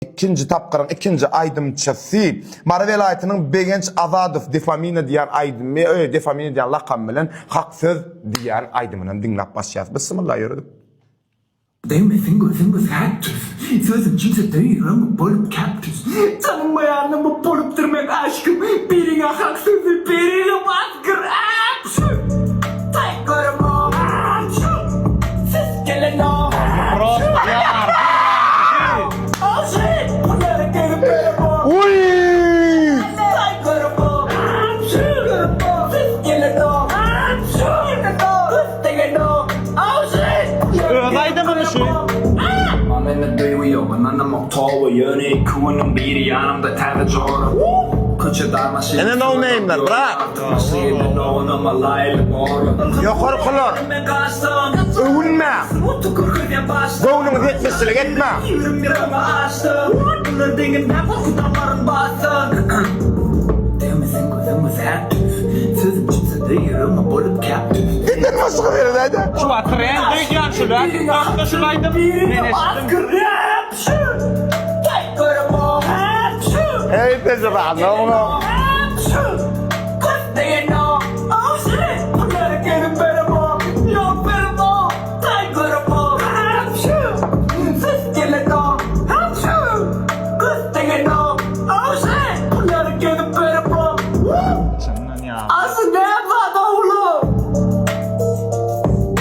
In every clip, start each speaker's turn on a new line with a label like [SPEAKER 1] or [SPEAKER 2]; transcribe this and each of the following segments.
[SPEAKER 1] ikinci tapqırın ikinci aydımçısı Mara velayetinin Begenç Azadov Defamina diyen aydım Defamina diyen lakam bilen hak söz diyen aydımının dinlap başlayız. Bismillah yürüdüm.
[SPEAKER 2] Değmesin gözümüz herkes. Sözüm kimse değil ama bolup kaptız. Tanımayanı mı bolup durmak aşkım. Birine hak sözü birine baskır. Tayklarım o. Siz gelin o. Bunları gelip benim o.
[SPEAKER 1] Uy!
[SPEAKER 2] Tayklarım o. Siz gelin o. Kız gelin o.
[SPEAKER 3] Öğraydım şu.
[SPEAKER 2] Annemle duyuyor, annem oktav yöne kuanın biri yanımda tane zor. Kaçırdan aşağı.
[SPEAKER 1] Ene no name'ler bırak. Yukarı kulak. Övünme. Gönlünü yetmesilik etme.
[SPEAKER 2] Değmesin gözümüz her tüf. Sözüm kimse değil ama bolup kaptız.
[SPEAKER 1] Dinler başka verin haydi.
[SPEAKER 3] Şu atreyen duyacağım şular. Kalkta şulaydım.
[SPEAKER 1] Hey tezra ne onu?
[SPEAKER 3] Senden ya.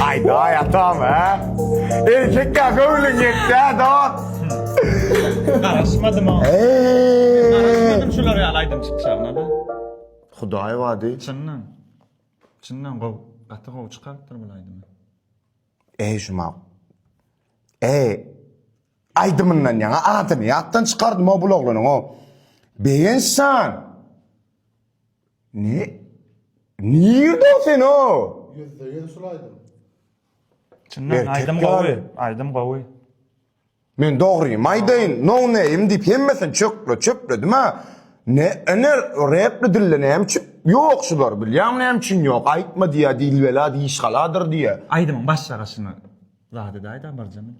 [SPEAKER 1] Haydi hayatım ha. Erkek ya gönlün yetti ha da.
[SPEAKER 3] Karışmadım ha.
[SPEAKER 1] Eee.
[SPEAKER 3] Karışmadım şuları alaydım çıkışağına da.
[SPEAKER 1] Hudaý wady.
[SPEAKER 3] Çınnan. Çınnan katı kov çıkarttır bulaydım.
[SPEAKER 1] Şuma. Aydımından yana adını yattan çıkardım o bloglunun o. Beğensen. Ne? Niye de sen o?
[SPEAKER 4] %100 sulaydım.
[SPEAKER 3] Çınnan
[SPEAKER 1] Erkek
[SPEAKER 3] aydım
[SPEAKER 1] yani.
[SPEAKER 3] kovu. Aydım kovu.
[SPEAKER 1] Men doğruyum. Aydayın. No neyim deyip yemmesin çöplü değil mi? Ne? Ener rapli dille hem çıp. Yok şular bilýän näme üçin yok. Aytma diye dilvela diýişgaladyr diye.
[SPEAKER 3] Aydımın baş şarasını. Zahide de aydan barcamın.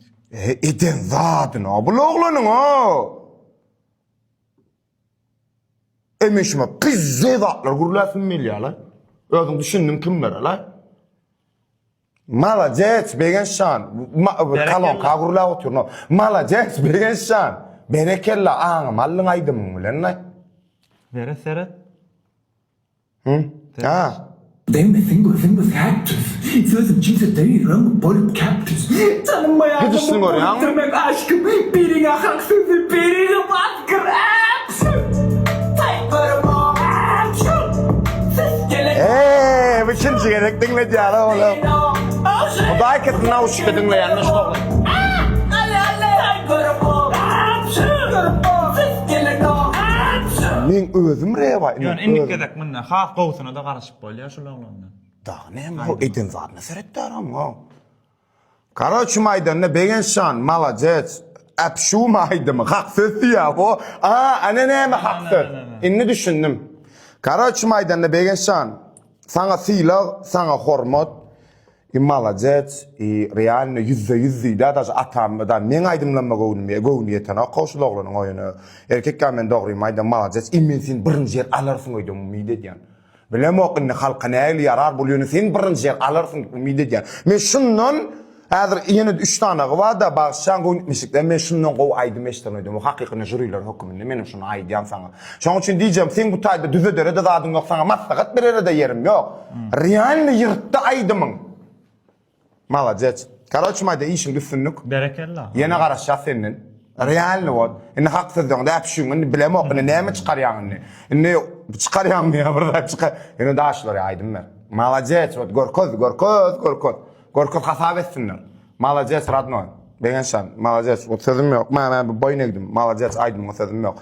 [SPEAKER 1] Eden zatyn o bloglunun o. Emeşme pizze zatlar gurlasın milyalar. Özüm düşündüm kimler ala. Malajet begenşan. Kalon kagurla otur no. Malajet begenşan. Berekella aň mallyň aydym bilen ne?
[SPEAKER 3] Vere seret.
[SPEAKER 1] Hı? Ha.
[SPEAKER 2] Değmesin gözümüz her tüf. Sözüm kimse değil ama bolup kaptız. Tanımayanı
[SPEAKER 1] Gidişsin
[SPEAKER 2] mı
[SPEAKER 1] oraya.
[SPEAKER 2] bolup durmak aşkım. Birine hak sözü birine baskır. Tayklarım o. Siz gelin
[SPEAKER 1] Bu ikinci gerek dinledi ya oğlum. O da hareketin avuşu dinle yanlış oldu. Men özüm reva.
[SPEAKER 3] Yani indik gedek minne. Haf kovsuna da karışıp bolýar şular olanlar.
[SPEAKER 1] Da ne o eden zatna seretdaram o. Karaçı maydanına begenşan malacet. Apşu maydımı hak sözü ya bu. Ana ne mi hak söz? İnni düşündüm. Karaçı maydanına begenşan. Sana sila, sana hormat. Malacet, realne %100 da atam da men aydımlanma gowniyetana qoşuloglaryň oýuny. Erkekkä men dogry maydan malacet immensin birinji yer alarsyň oýdum umid edýän. Bilem okyny halkyna äli yarar bolýany sen birinji yer alarsyň umid edýän. Men şundan häzir ýene 3 tane wa da bagşan gownitmişikde men şundan gow aýdym eşden oýdum. Hakykyny jüriler höküminde menim şunu aýdýan saňa. Şoň üçin diýjem sen bu taýda düze dere de zadyň ýok saňa maslahat berere de yerim ýok. Realne ýyrtdy aýdymyň. Malajet. Karaçı mayda işin üstünlük.
[SPEAKER 3] Berekella.
[SPEAKER 1] Yine karışa senin. Realni o. İnne haksızlığında yapışın. İnne bileme okunu neyme çıkaryan inni. İnne çıkaryan mı ya burada çıkar. İnne daşları aydım ver. Malajet. Gorkoz hasap etsinler. Malajet radno. Begenşan. Malajet. O sözüm yok. Ben boyuna gidim. Malajet aydım o sözüm yok.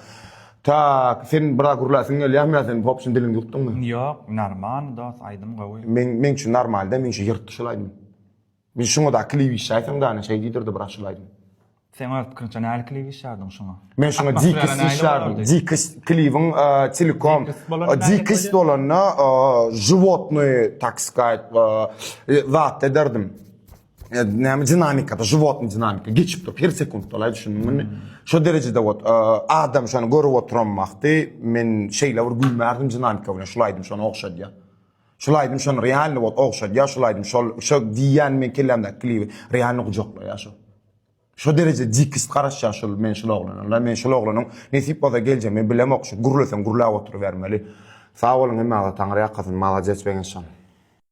[SPEAKER 1] Tak sen bırak urlasın gel ya sen popşun dilini yuttun mu?
[SPEAKER 3] Yok, normal da aydım kovu.
[SPEAKER 1] Men şu normalde men şu yırtışılaydım. Ben şunu da klivi şayfım da ne şey diyordu bırakılaydım.
[SPEAKER 3] Sen öğret kırınca ne aliklivi şardım şuna.
[SPEAKER 1] Men şuna dikis işardım. Dikis klivin telekom. Dikis dolanna животные, так сказать, zat ederdim. näme dinamikada, životny dinamika geçip dur. Her sekund olay düşündüm. Şu derecede adam şonu görüp oturanmakdy. Men şeýle bir gülmärdim dinamika bilen. Şulaydım şonu okşady ya. Şulaydım şonu realny bot okşady ya. Şulaydım şol diýen men kelemde klibi realny gujokla ya şu. Şu derece dikist garaş yaşıl men şol oglanyň. Men şol oglanyň nesip boda gelje men bilemok şu gurulsam gurulap oturup bermeli. Sağ olun emma Taňry ýakasyn malajet beňen şan.